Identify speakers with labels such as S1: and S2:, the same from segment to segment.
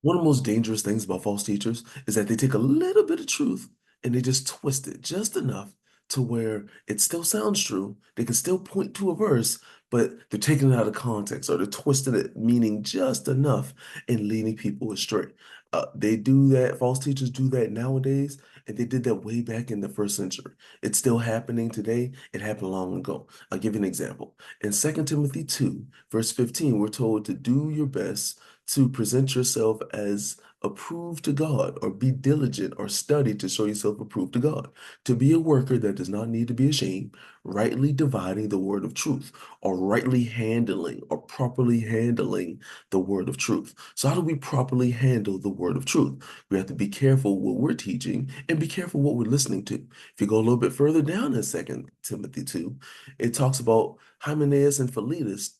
S1: One of the most dangerous things about false teachers is that they take a little bit of truth and they just twist it just enough to where it still sounds true. They can still point to a verse, but they're taking it out of context or they're twisting it meaning just enough and leading people astray. They do that, false teachers do that nowadays, and they did that way back in the first century. It's still happening today. It happened long ago. I'll give you an example. In 2 Timothy 2, verse 15, we're told to do your best to present yourself as approved to God, or be diligent or study to show yourself approved to God, to be a worker that does not need to be ashamed, rightly dividing the word of truth, or rightly handling or properly handling the word of truth. So, how do we properly handle the word of truth? We have to be careful what we're teaching and be careful what we're listening to. If you go a little bit further down in 2 Timothy 2, it talks about Hymenaeus and Philetus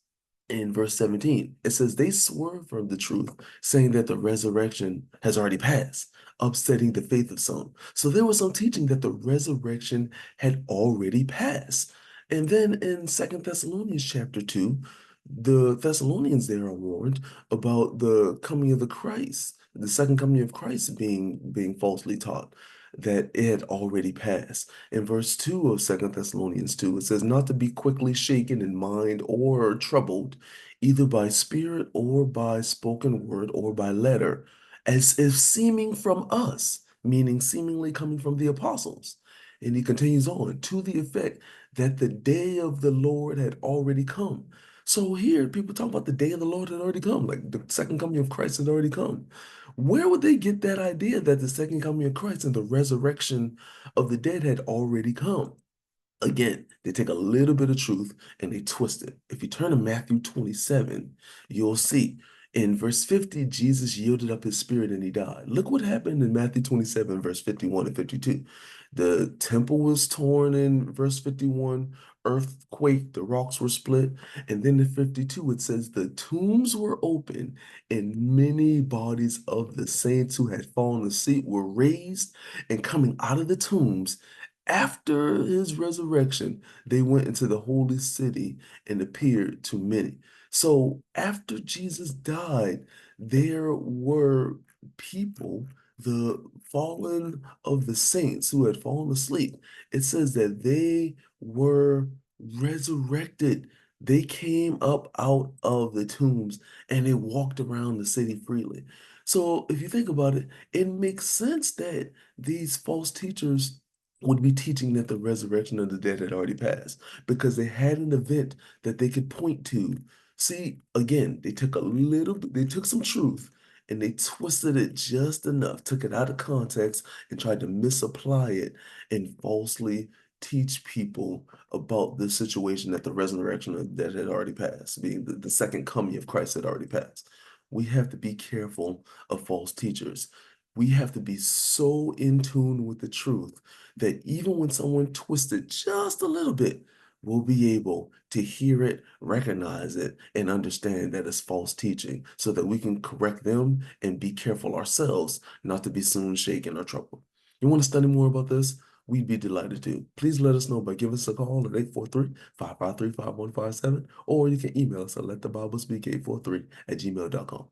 S1: in verse 17. It says they swerve from the truth, saying that the resurrection has already passed, upsetting the faith of some. So there was some teaching that the resurrection had already passed. And then in Second Thessalonians chapter 2, the Thessalonians there are warned about the coming of the Christ, the second coming of Christ being falsely taught, that it had already passed. In verse 2 of Second Thessalonians 2, it says, not to be quickly shaken in mind or troubled, either by spirit or by spoken word or by letter, as if seeming from us, meaning seemingly coming from the apostles. And he continues on to the effect that the day of the Lord had already come. So here, people talk about the day of the Lord had already come, like the second coming of Christ had already come. Where would they get that idea that the second coming of Christ and the resurrection of the dead had already come? Again, they take a little bit of truth and they twist it. If you turn to Matthew 27, you'll see in verse 50, Jesus yielded up his spirit and he died. Look what happened in Matthew 27, verse 51 and 52. The temple was torn in verse 51, earthquake, the rocks were split. And then in 52, it says the tombs were open and many bodies of the saints who had fallen asleep were raised, and coming out of the tombs, after his resurrection, they went into the holy city and appeared to many. So after Jesus died, there were people, the fallen of the saints who had fallen asleep. It says that they were resurrected. They came up out of the tombs and they walked around the city freely. So if you think about it, it makes sense that these false teachers would be teaching that the resurrection of the dead had already passed because they had an event that they could point to. See, again, they took some truth and they twisted it just enough, took it out of context and tried to misapply it and falsely teach people about the situation that the resurrection of the dead had already passed, being the second coming of Christ had already passed. We have to be careful of false teachers. We have to be so in tune with the truth that even when someone twists it just a little bit, we'll be able to hear it, recognize it, and understand that it's false teaching so that we can correct them and be careful ourselves not to be soon shaken or troubled. You want to study more about this? We'd be delighted to. Please let us know by giving us a call at 843-553-5157, or you can email us at letthebiblespeak843 at gmail.com.